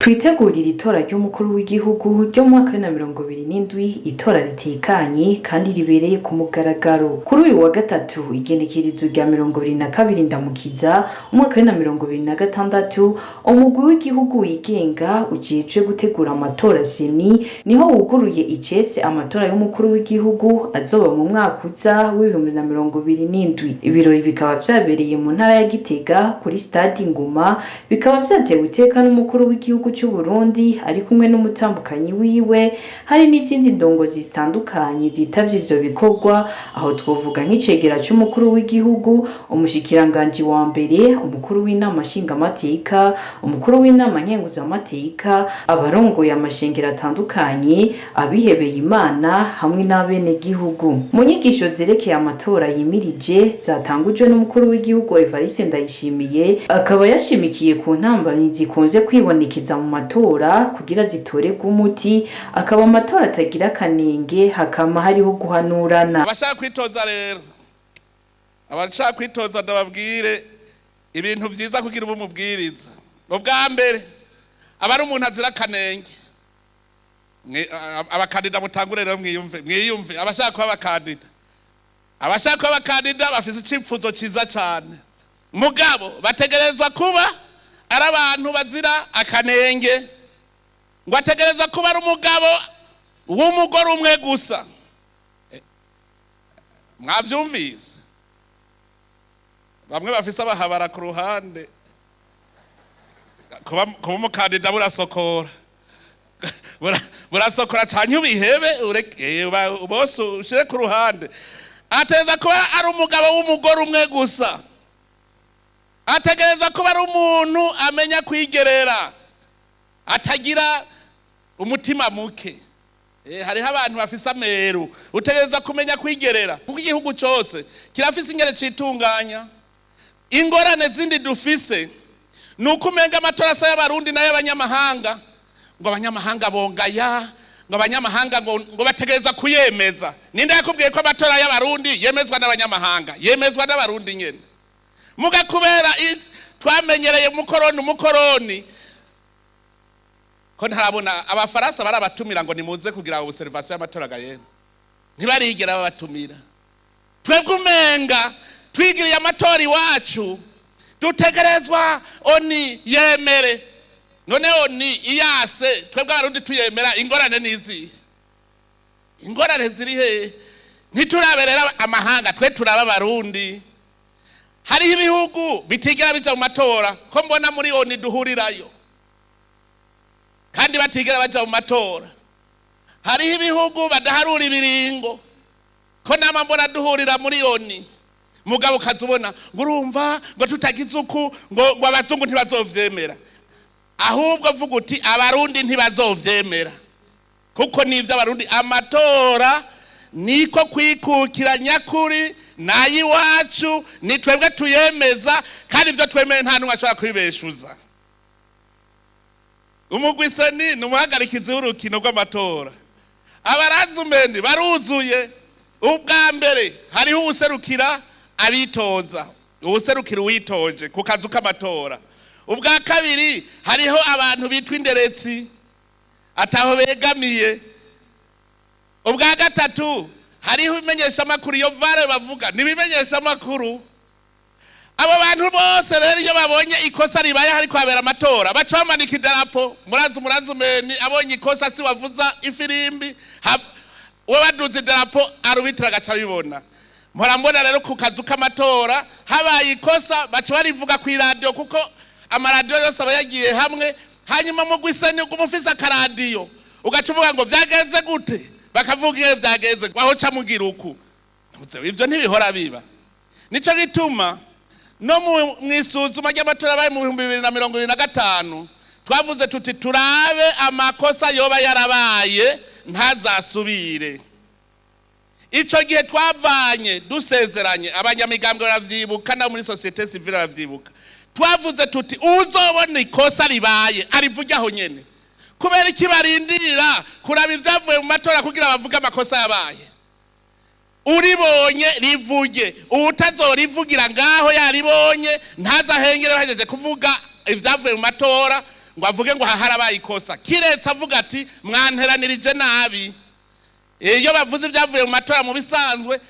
Twitegurira itora ry'umukuru w'igihugu ryo mu mwaka wa 2027, itora ritekanye kandi ribereye ku mugaragaro. Kuri uyu wa gatatu igenekerezo rya 22 ndamukiza umwaka wa 2026, umugwi w'igihugu wigenga ujejwe gutegura amatora seni niho wuguruye icese amatora y'umukuru w'igihugu azoba mu mwakuza w'2027. Ibirori bikaba vyabereye mu ntara ya Gitega kuri stade Ngoma, bikaba vyatewe iteka n'umukuru w'igihugu cy'u Burundi ari kumwe n'umutambukanyi wiwe, hari n'izindi ndongozi zitandukanye zitavye ivyo bikorwa, aho twovuga nk'icegera c'umukuru w'igihugu, umushikiranganje wa mbere, umukuru w'inama nshingamateka, umukuru w'inama nkenguzamateka, abarongoye amashengero atandukanye, abihebeye Imana hamwe n'abenegihugu. Mu nyigisho zerekeye amatora yimirije zatangujwe n'umukuru w'igihugu Evariste Ndayishimiye, akaba yashimikiye ku ntambamyi zikunze kwibonekeza mu matora kugira zitorerwe umuti, akaba amatora atagira akanenge, hakama hariho guhanurana. Abashaka kwitoza rero, abashaka kwitoza ndababwire ibintu vyiza kugira ubumubwiriza. Ubwa mbere abari umuntu azira akanenge, abakandida mutangure rero mwiyumve abashaka kuba abakandida. Abashaka kuba abakandida bafise icipfuzo ciza cane, mugabo bategerezwa kuba ari abantu bazira akanenge, ngo ategereza kuba ari umugabo w'umugore umwe gusa. Mwavyumvise? Bamwe bafise abahabara ku ruhande, kuba umukandida burasokora burasokora canke ubihebe bose ushire ku ruhande. Ategereza kuba ari umugabo w'umugore umwe gusa. Ategereza kuba ari umuntu amenya kwigerera, atagira umutima muke. Hariho abantu bafise ameru, utegereza kumenya kwigerera, kuko igihugu cyose kirafise ingene citunganya. Ingorane zindi dufise nuko umenga amatora asa y'abarundi n'ay'abanyamahanga, ngo abanyamahanga bongaya, ngo abanyamahanga ngo bategereza kuyemeza. Ninde yakubwiye ko amatora y'abarundi yemezwa n'abanyamahanga? Yemezwa n'abarundi nyene. Muga kubera twamenyereye umukoroni ko ntarabona abafaransa barabatumira ngo nimuze kugira observation y'amatora gayene, ntibarigera babatumira. Twebwe umenga twigiriye amatora iwacu, dutegerezwa oni yemere. None oni iyase twebwe abarundi tuyemera, ingorane nizi. Ingorane ziri he? Ntituraberera amahanga, twe turaba abarundi. Hariho ibihugu bitigera bija mu matora, ko mbona muri oni duhurirayo kandi batigera baja mu matora. Hariho ibihugu badaharura ibiringo, ko nama mbona duhurira muri oni, mugabo ukazubona ngo urumva ngo tutagize uku ngo abazungu ntibazovyemera. Ahubwo vuga uti abarundi ntibazovyemera, kuko nivyo abarundi. Amatora niko kwikukira nyakuri nayi wacu, ni twebwe tuyemeza, kandi ivyo twemeye nta numwe ashobora kwibeshuza. Umugwi seni numuhagarikizi w'urukino rw'amatora. Abarazumende baruzuye. Ubwa mbere hariho userukira abitoza, userukira uwitoje ku kazu k'amatora. Ubwa kabiri hariho abantu bitwa inderetsi ataho begamiye. Ubwa gatatu hariho ibimenyesha makuru, iyo vare bavuga nibimenyesha makuru. Abo bantu bose rero iyo babonye ikosa ribaye hari kwabera amatora, baca bamanika idarapo. Murazumeni abonye ikosa si wavuza ifirimbi, we baduze idarapo arubitira gaca bibona. Murambona rero ku kazu k'amatora habaye ikosa baca barivuga ku radio, kuko amaradiyo yose aba yagiye hamwe. Hanyuma mu gwiseni ugumufisa akaradiyo ugaca uvuga ngo vyagenze gute, bakavuga iyo vyagenze aho ca mugira uku. Ivyo ntibihora biba. Nico gituma no mwisuzuma ry'amatora baye mu 2025 twavuze tuti turabe amakosa yoba yarabaye ntazasubire. Ico gihe twavanye dusezeranye, abanyamigambwe baravyibuka na muri societe civile baravyibuka, twavuze tuti uzobona ikosa ribaye arivuge aho nyene, kubera ikibarindira kuraba ivyavuye mu matora kugira bavuge amakosa yabaye. Uribonye rivuge, utazorivugira ngaho yaribonye ntazahengere bahejeje kuvuga ivyavuye mu matora ngo avuge ngo haharabaye ikosa kiretse avuga ati mwanteranirije nabi. Iyo bavuze ibyavuye mu matora mu bisanzwe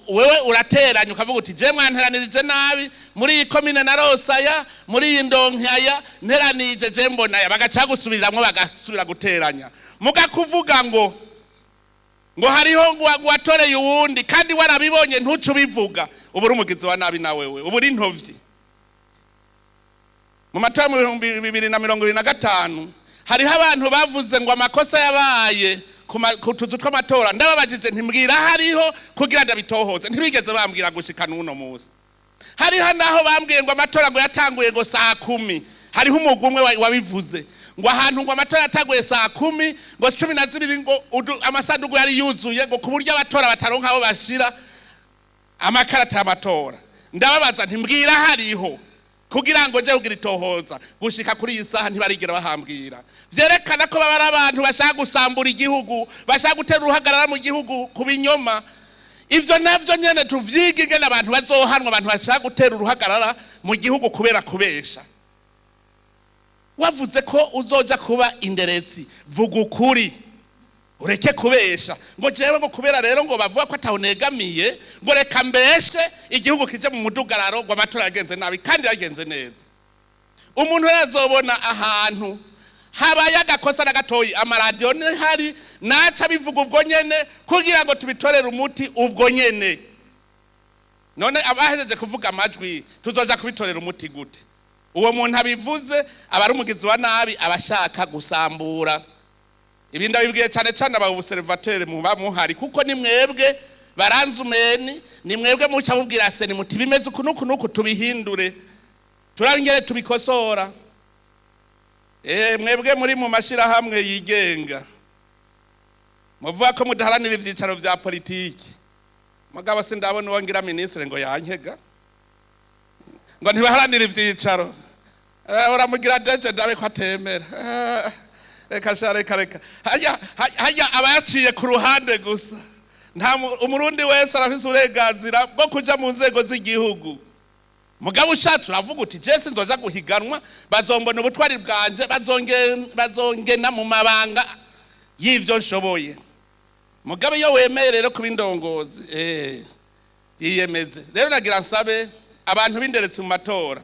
wewe urateranya ukavuga uti je mwanteranirije nabi muri iyi komine na Rosaya muri iyi Ndonkaya nteranije je mbonaya bagaca gusubiramwe bagasubira guteranya mugakuvuga ngo hariho ngo watoreye uwundi kandi warabibonye ntucu bivuga ubu rumugizi wa nabi na wewe ubu uri ntovyi. Mu matora mu 2025 hariho abantu bavuze ngo amakosa yabaye kutuzu tw'amatora ndababajije ntimbwira hariho kugira ndabitohoze ntibigeze bambwira gushika n'uno musi. Hariho naho bambwiye ngo amatora ngo yatanguye ngo saa 10 hariho umugumwe wabivuze ngo ahantu ngo amatora yatanguye saa 10 ngo 12 ngo amasanduku yari yuzuye ngo kuburyo abatora bataronka abo bashira amakarata y'amatora. Ndababaza ntimbwira hariho kugira ngo je ugira itohoza gushika kuri iyi saha ntibarigera bahambwira. Vyerekana ko baba abantu bashaka gusambura igihugu bashaka gutera uruhagarara mu gihugu ku binyoma. Ivyo navyo nyene tuvyigige n'abantu bazohanwa abantu bashaka gutera uruhagarara mu gihugu kubera kubesha. Wavuze ko uzoja kuba inderezi vuga ukuri ureke kubesha ngo jewe ngo kubera rero ngo bavuga ko atawunegamiye ngo reka mbeshe igihugu kije mu mudugararo ngo amatora yagenze nabi kandi yagenze neza. Umuntu yazobona ahantu habaye agakosa na gatoyi amaradiyo hari naca bivuga ubwo nyene kugira ngo tubitorere umuti ubwo nyene. None abahejeje kuvuga amajwi tuzoja kubitorera umuti gute? Uwo muntu abivuze abari umugizi wa nabi abashaka gusambura. Ibi ndabibwiye cyane cyane aba observateur mu bamuhari kuko ni mwebwe baranzumeni ni mwebwe muca mubwira se ni muti bimeze uku tubihindure turangire tubikosora. Mwebwe muri mu mashira hamwe yigenga muvuga ko mudaharanira ivyicaro vya politiki mugabo se ndabona wongira ministre ngo yankega ngo ntibaharanira ivyicaro uramugira deje ndabe ko atemera. Reka hajya abayaciye ku ruhande gusa nta umurundi wese arafise uburenganzira bwo kuja mu nzego z'igihugu. Mugabo ushatse uravuga uti Jesse nzoja guhiganwa bazombona ubutwari bwanje bazongena mu mabanga y'ivyo nshoboye. Mugabo iyo wemeye rero kuba indongozi yiyemeze. Rero nagira nsabe abantu binderetse mu matora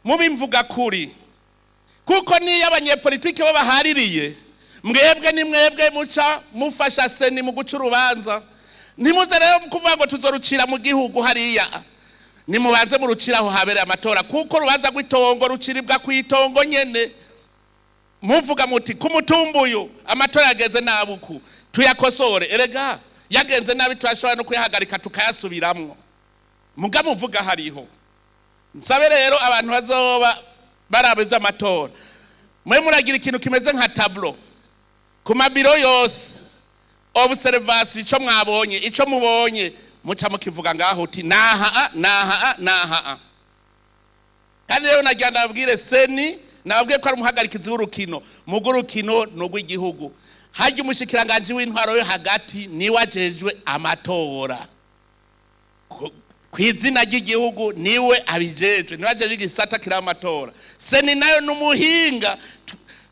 mubimvuga kuri kuko niyo abanyepolitike bo bahaririye mwebwe ni mwebwe muca mufasha seni mu guca urubanza. Ntimuze rero kuvuga ngo tuzorucira mu gihugu hariya nimubanze muruciraho habereye amatora kuko rubanza rw'itongo ruciribwa kw'itongo nyene. Muvuga muti ku mutumbuyu amatora yagenze nabuku tuyakosore erega yagenze nabi turashobora no kwihagarika tukayasubiramwo. Mugabo muvuga hariho nsabe rero abantu bazoba barabeza amatora mwe muragira ikintu kimeze nka tableau ku mabiro yose observation ico mwabonye ico mubonye muca mukivuga ngaho uti naha. Kandi rero nagira ndabwire seni nababwiye ko ari umuhagarikizi w'urukino mugurukino n'ugw'igihugu hajya umushikiranganje w'intwaro yo hagati ni wajejwe amatora kwizina ry'igihugu niwe abijejwe niwaje bigisata kira amatora. Seni nayo numuhinga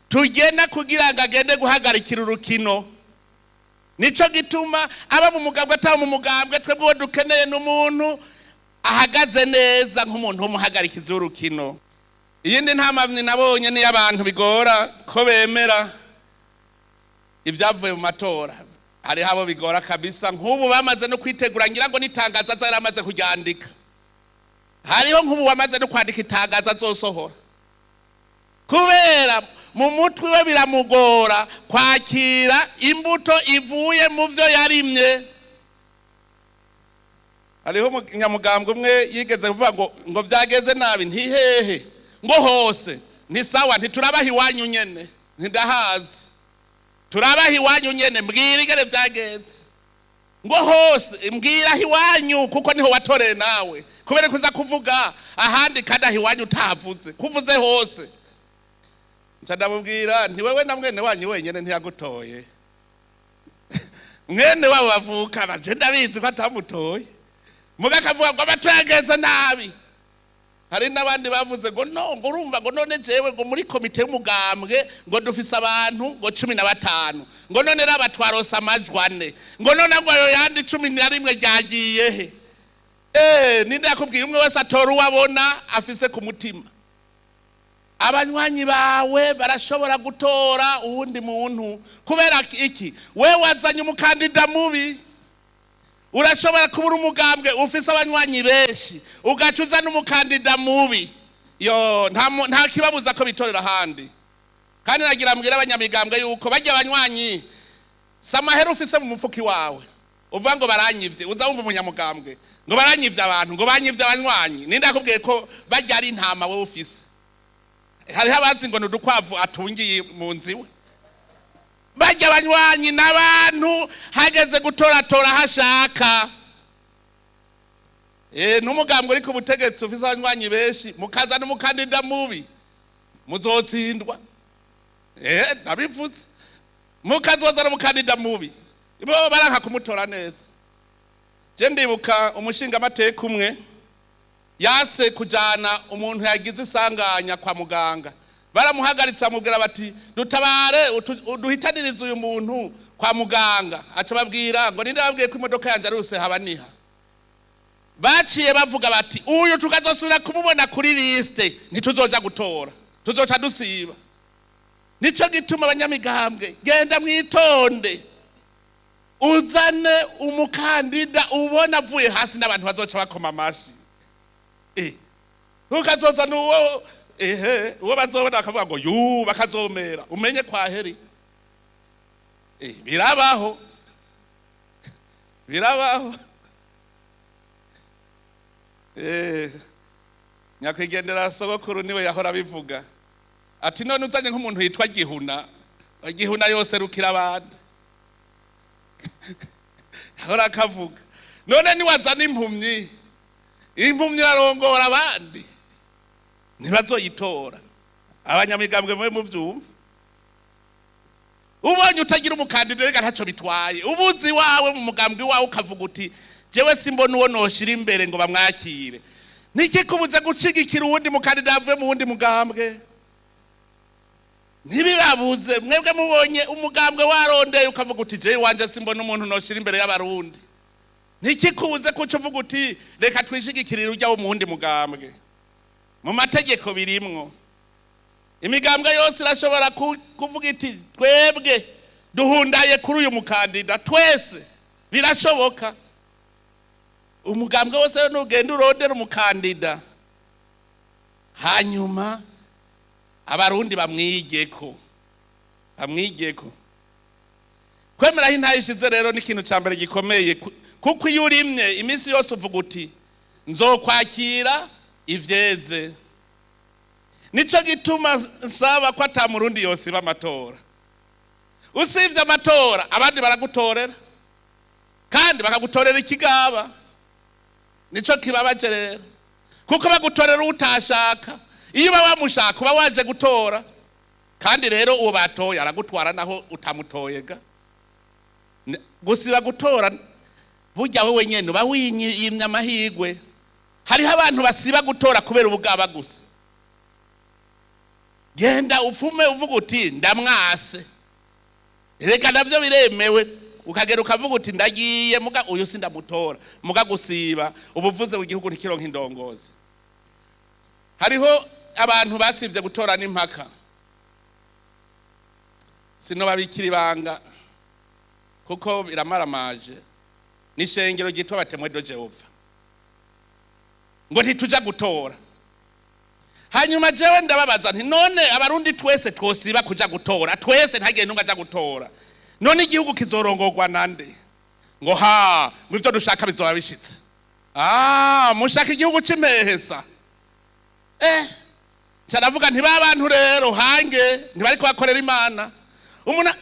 tugenda kugira ngo agende guhagarikira urukino. Nico gituma aba mu mugambwe ataho mu mugambwe twebwe dukeneye n'umuntu ahagaze neza nk'umuntu w'umuhagarikizi w'urukino. Iyindi ntamavni nabonye ni abantu bigora ko bemera ibyavuye mu matora. Hari habo bigora kabisa nk'ubu bamaze no kwitegura ngira ngo nitangaza zaramaze kuryandika. Hariho nk'ubu bamaze no kwandika itangaza zosohora. Kubera mu mutwe we biramugora kwakira imbuto ivuye mu vyo yarimye. Hariho nyamugambwe umwe yigeze kuvuga ngo vyageze nabi ntihehe ngo hose ni sawa ntiturabaha iwanyu nyene ntidahazi. Turabaha iwanyu nyene mbwira igere vyageze ngo hose mbwira iwanyu kuko niho watoreye nawe kubera kuza kuvuga ahandi kada iwanyu utavuze kuvuze hose. Ndamubwira nti wewe na mwene wanyu wenyene ntiyagutoye mwene wabo bavukana je ndabizi ko atamutoye mugakavuga ngo abatageze nabi hari n'abandi bavuze ngo no ngo urumva ngo none jewe ngo muri komite y'umugambwe ngo dufise abantu ngo 15 ngo none raba twarosa amajwi 4 ngo none ngo ayo yandi 11 ryagiye he ninde yakubwiye umwe wese atora uwabona afise ku mutima abanywanyi bawe barashobora gutora uwundi muntu kubera iki we wazanye umukandida mubi urashobora kubura umugambwe ufise abanywanyi benshi ugacuza n'umukandida mubi yo nta kibabuza ko bitorera handi kandi nagira mbwira abanyamigambwe yuko bajya abanywanyi samahera ufise mu mufuki wawe uvuga ngo baranyivye uza wumva umunyamugambwe ngo baranyivye abantu ngo banyivye abanywanyi ninde akubwiye ko bajya ari intama wowe ufise hariho abazi ngo n'udukwavu atungiye mu nziwe bajya abanywanyi n'abantu hageze gutoratora hashaka n'umugambwe uri ku butegetsi ufise abanywanyi benshi mukaza n'umukandida mubi muzotsindwa nabivuze mukazoza n'umukandida mubi bo baranka kumutora neza je ndibuka umushinga amateka umwe yase kujana umuntu yagize isanganya kwa muganga baramuhagaritsa mubwira bati dutabare duhitaniriza uyu muntu kwa muganga aca babwira ngo ninde babwiye ko imodoka yanje aruse habaniha baciye bavuga bati uyu tukazosubira kumubona kuri liste ntituzoja gutora tuzoca dusiba nico gituma abanyamigambwe genda mwitonde uzane umukandida ubona avuye hasi n'abantu bazoca bakoma amashi ukazoza nuwo uwo bazobona bakavuga ngo yu bakazomera umenye kwa heri birabaho nyakwigendera sogokuru niwe yahora bivuga ati none uzanye nk'umuntu yitwa Gihuna yose rukira abandi yahora akavuga none niwazana impumyi arongora abandi ntibazoyitora abanyamigambwe mwe muvyumva ubonye utagira umukandida rega ntaco bitwaye ubuzi wawe mu mugambwe wawe ukavuga uti jewe simbona uwo noshira imbere ngo bamwakire nikikubuze gucigikira uwundi mukandida yavuye mu wundi mugambwe ntibibabuze mwebwe mubonye umugambwe warondeye ukavuga uti jewe wanje simbona umuntu noshira imbere y'abarundi ntikikubuze kuco uvuga uti reka twishigikirire ujya wo mu wundi mugambwe mu mategeko birimwo imigambwe yose irashobora kuvuga iti twebwe duhundaye kuri uyu mukandida twese birashoboka umugambwe wose nugenda urondera umukandida hanyuma abarundi bamwigeko kwemera hintayishize rero n'ikintu cyambere gikomeye kuko iyo urimye iminsi yose uvuga uti nzokwakira ivyeze nico gituma nsaba ko atamurundi yose bamatora usivye amatora abandi baragutorera kandi bakagutorera ikigaba nico kibabaje rero kuko bagutorera utashaka iyo bamushaka uba waje gutora kandi rero uwo batoye aragutwara naho utamutoyega gusiba gutora burya wewe nyene uba wiyimya amahigwe hariho abantu basiba gutora kubera ubugaba gusa genda ufume uvuga uti ndamwase reka navyo biremewe ukagera ukavuga uti ndagiye muga uyu sindamutora muga gusiba ubuvuze igihugu ntikironka indongozi hariho abantu basivye gutora n'impaka sino babikira ibanga kuko biramaramaje n'ishengero gitwa batemwe do Jehova ngo ntituja gutora hanyuma jewe ndababaza nti none abarundi twese twosiba kuja gutora twese ntagende ungaja gutora none igihugu kizorongorwa nande ngo ngo ivyo dushaka bizoba bishitse mushaka igihugu c'imehesa cyaravuga nti babantu rero hange ntibari kubakorera imana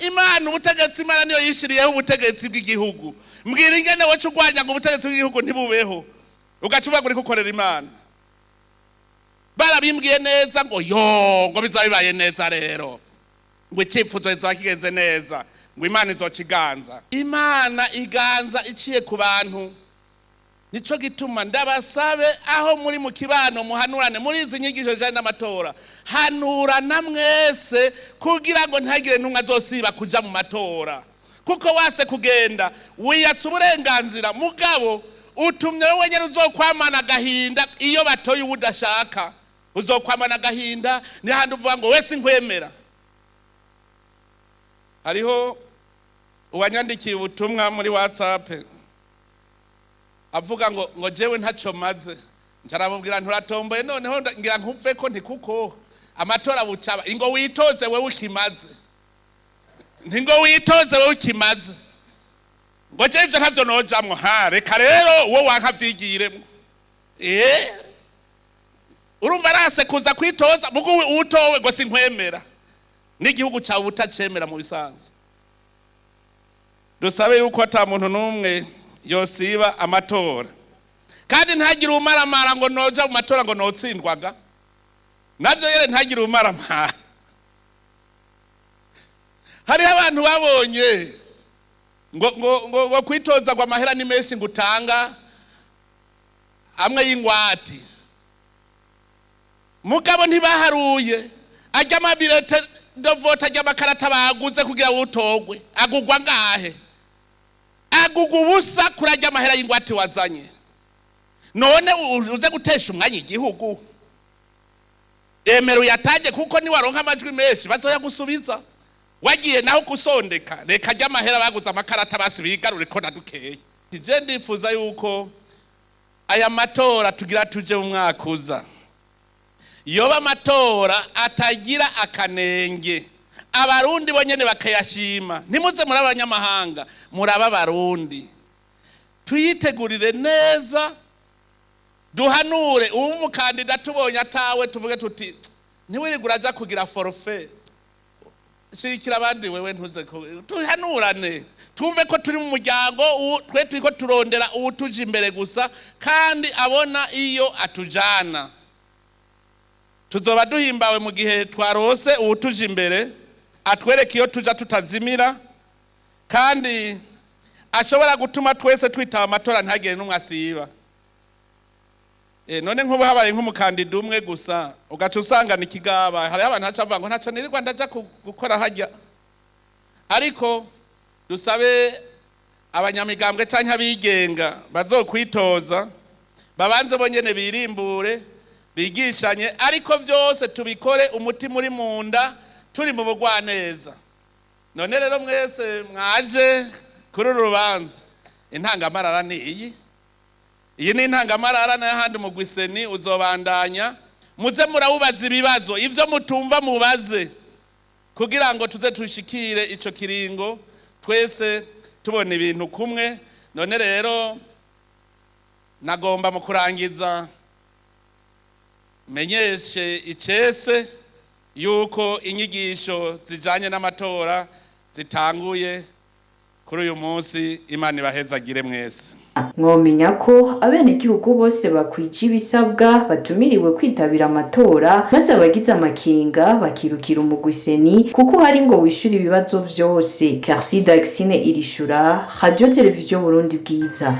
imana ubutegetsi imana niyo yishiriyeho ubutegetsi bw'igihugu mbwira ingene wocu urwanya ngo ubutegetsi bw'igihugu ntibubeho ugacuvuga ngo uri gukorera imana barabimbwiye neza ngo ngo bizaba bibaye neza rero ngo icipfuzo kizoba kigenze neza ngo imana izoca iganza imana iganza iciye ku bantu nico gituma ndabasabe aho muri mu kibano muhanurane muri izi nyigisho zijanye n'amatora, hanurana mwese kugira ngo ntagire n'umwe azosiba kuja mu matora, kuko wase kugenda wiyatsa uburenganzira mugabo utumye wewe nyene uzokwamana agahinda iyo batoye ubudashaka, uzokwamana agahinda ni handi uvuga ngo wese nkwemera. Hariho uwanyandikiye ubutumwa muri WhatsApp avuga ngo jewe ntaco maze, ncaramubwira nturatomboye noneho ngira nkuve ko ntikuko amatora bucaba ingo witoze wewe ukimaze, ntingo witoze wewe ukimaze, ngo je ivyo ntavyo nojamwo. Reka rero uwo wankavyigiremwo urumva arase kuza kwitoza mugu utowe ngo sinkwemera, n'igihugu cawe utacemera mu bisanzwe. Dusabe yuko ata muntu n'umwe yosiba amatora, kandi ntagire umaramara ngo noja mu matora ngo notsindwaga, navyo yere ntagire umaramara. Hariho abantu babonye ngo kwitoza ngo amahera ni menshi ngutanga amwe y'ingwati, mugabo ntibaharuye ajya amabirete ndovota ajya amakarata baguze kugira utogwe agugwa ngahe, agugwa ubusa kurajya amahera y'ingwati wazanye, none uze gutesha umwanya igihugu. Wemerewe yatage kuko ni waronka amajwi menshi bazoya gusubiza, wagiye naho kusondeka reka ajya amahera baguze amakarata basi bigarure ko nadukeye. Je ndifuza yuko aya matora tugira tuje mu mwakuza yoba amatora atagira akanenge, abarundi bonyene bakayashima, ntimuze muri abanyamahanga muraba abarundi. Tuyitegurire neza, duhanure ubu umukandida tubonye atawe tuvuge tuti ntiwirigura aja kugira forfait, shirikira abandi wewe ntuze tuhanurane, tuve ko turi mu muryango twe turiko turondera ubutuje imbere gusa, kandi abona iyo atujana. Tuzoba duhimbawe mu gihe twarose ubutuje imbere, atwereka iyo tuja tutazimira, kandi ashobora gutuma twese twitaba amatora ntagire n'umwe asiba. None nk'ubu habaye nk'umukandida umwe gusa ugaca usangana ikigaba, hari abantu hacavuga ngo ntaco nirirwa ndaja gukora hajya. Ariko dusabe abanyamigambwe canke abigenga bazokwitoza babanze bonyene birimbure, bigishanye, ariko vyose tubikore umutima uri munda, turi mu bugwaneza. None rero mwese mwaje kuri uru rubanza, intangamarara ni iyi ni intangamarara, n'ahandi mu gwiseni uzobandanya, muze murawubaza ibibazo, ivyo mutumva mubaze, kugira ngo tuze tushikire ico kiringo twese tubona ibintu kumwe. None rero nagomba mu kurangiza menyeshe icese yuko inyigisho zijanye n'amatora zitanguye kuri uyu munsi. Imana ibahezagire mwese. Mwomenya ko abenegihugu bose bakwije ibisabwa batumiriwe kwitabira amatora, maze abagize amakenga bakirukira umugwiseni kuko hari ngo wishura ibibazo vyose. Karsida Xine irishura, Radio Televiziyo Burundi Bwiza.